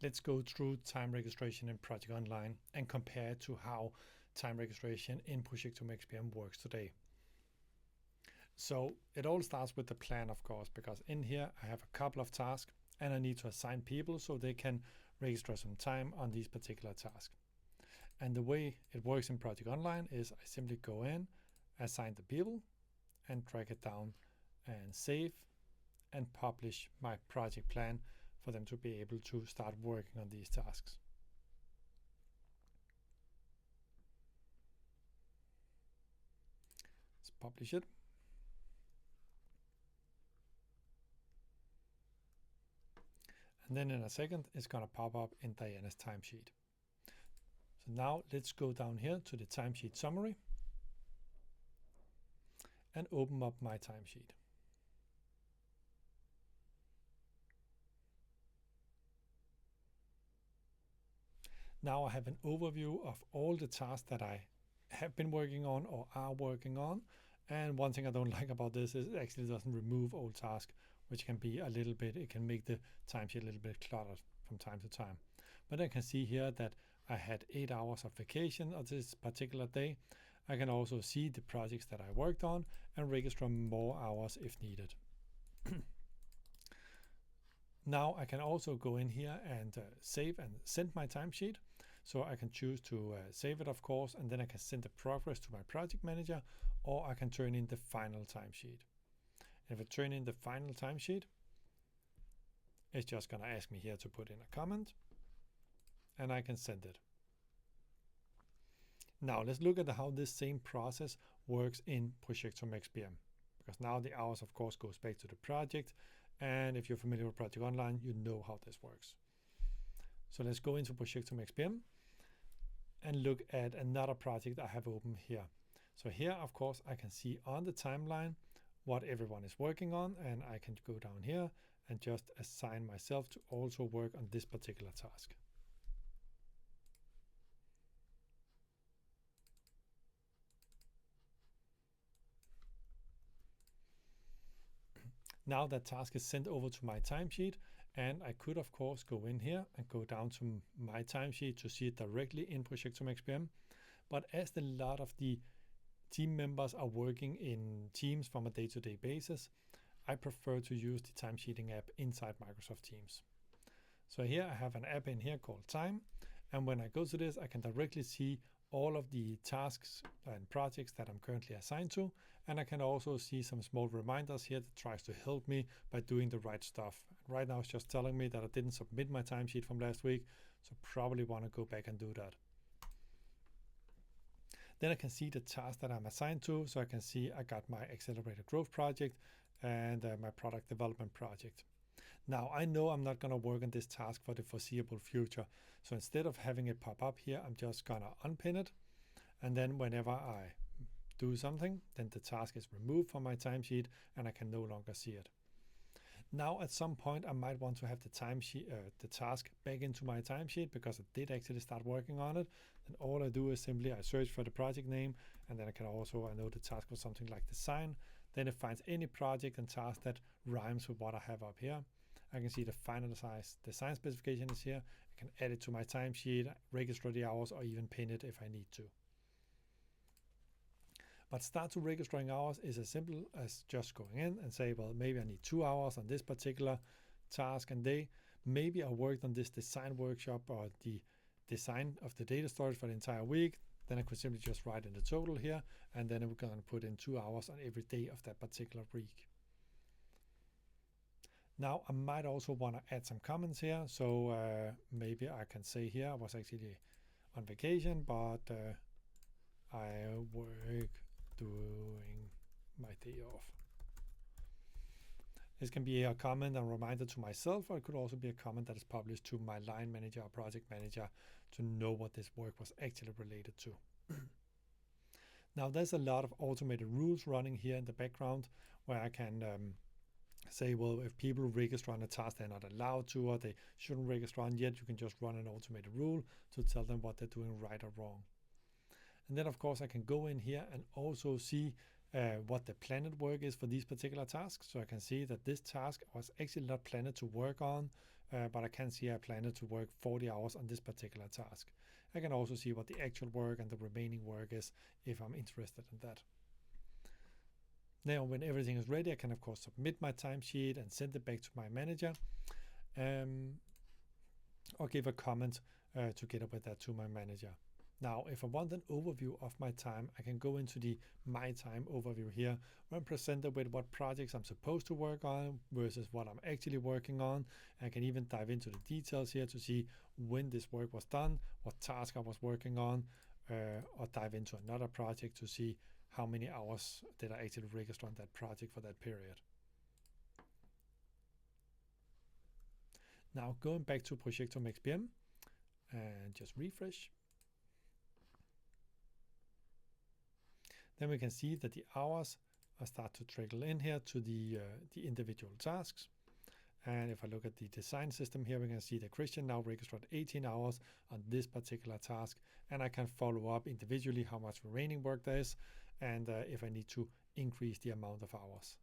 let's go through time registration in Project Online and compare it to how time registration in Projectum xPM works today. So it all starts with the plan, of course, because in here I have a couple of tasks and I need to assign people so they can register some time on these particular tasks. And the way it works in Project Online is I simply go in, assign the people, and drag it down and save and publish my project plan for them to be able to start working on these tasks. Let's publish it. And then in a second, it's going to pop up in Diana's timesheet. So now let's go down here to the timesheet summary and open up my timesheet. Now I have an overview of all the tasks that I have been working on or are working on. And one thing I don't like about this is it actually doesn't remove all tasks, which can be a little bit, it can make the timesheet a little bit cluttered from time to time. But I can see here that I had 8 hours of vacation on this particular day. I can also see the projects that I worked on and register more hours if needed. Now I can also go in here and save and send my timesheet. So I can choose to save it, of course, and then I can send the progress to my project manager, or I can turn in the final timesheet. If I turn in the final timesheet, it's just going to ask me here to put in a comment, and I can send it. Now let's look at how this same process works in Projectum xPM, because now the hours, of course, goes back to the project. And if you're familiar with Project Online, you know how this works. So let's go into Projectum xPM and look at another project I have open here. So here, of course, I can see on the timeline what everyone is working on, and I can go down here and just assign myself to also work on this particular task. Now that task is sent over to my timesheet, and I could, of course, go in here and go down to my timesheet to see it directly in Projectum xPM. But as a lot of the team members are working in Teams from a day-to-day basis, I prefer to use the timesheeting app inside Microsoft Teams. So here I have an app in here called Time, and when I go to this, I can directly see all of the tasks and projects that I'm currently assigned to, and I can also see some small reminders here that tries to help me by doing the right stuff. Right now it's just telling me that I didn't submit my timesheet from last week, so probably want to go back and do that. Then I can see the task that I'm assigned to, so I can see I got my accelerated growth project and my product development project. Now I know I'm not going to work on this task for the foreseeable future. So instead of having it pop up here, I'm just going to unpin it. And then whenever I do something, then the task is removed from my timesheet and I can no longer see it. Now at some point I might want to have the the task back into my timesheet because I did actually start working on it. And all I do is simply I search for the project name, and then I can also, I know the task was something like design. Then it finds any project and task that rhymes with what I have up here. I can see the finalized design specification is here. I can add it to my timesheet, register the hours, or even pin it if I need to. But start to registering hours is as simple as just going in and say, well, maybe I need 2 hours on this particular task and day. Maybe I worked on this design workshop or the design of the data storage for the entire week. Then I could simply just write in the total here, and then I'm going to put in 2 hours on every day of that particular week. Now I might also want to add some comments here. So maybe I can say here I was actually on vacation, but I work during my day off. This can be a comment and reminder to myself, or it could also be a comment that is published to my line manager or project manager to know what this work was actually related to. Now there's a lot of automated rules running here in the background where I can say, well, if people register on a task they're not allowed to, or they shouldn't register on yet, you can just run an automated rule to tell them what they're doing right or wrong. And then of course I can go in here and also see what the planned work is for these particular tasks. So I can see that this task was actually not planned to work on but I can see I planned to work 40 hours on this particular task. I can also see what the actual work and the remaining work is if I'm interested in that. Now, when everything is ready, I can of course submit my timesheet and send it back to my manager, or give a comment together with that to my manager. Now, if I want an overview of my time, I can go into the My Time overview here, where I'm presented with what projects I'm supposed to work on versus what I'm actually working on. I can even dive into the details here to see when this work was done, what task I was working on, or dive into another project to see how many hours did I actually register on that project for that period. Now, going back to Projectum xPM and just refresh. Then we can see that the hours start to trickle in here to the individual tasks. And if I look at the design system here, we can see that Christian now registered 18 hours on this particular task. And I can follow up individually how much remaining work there is, and if I need to increase the amount of hours.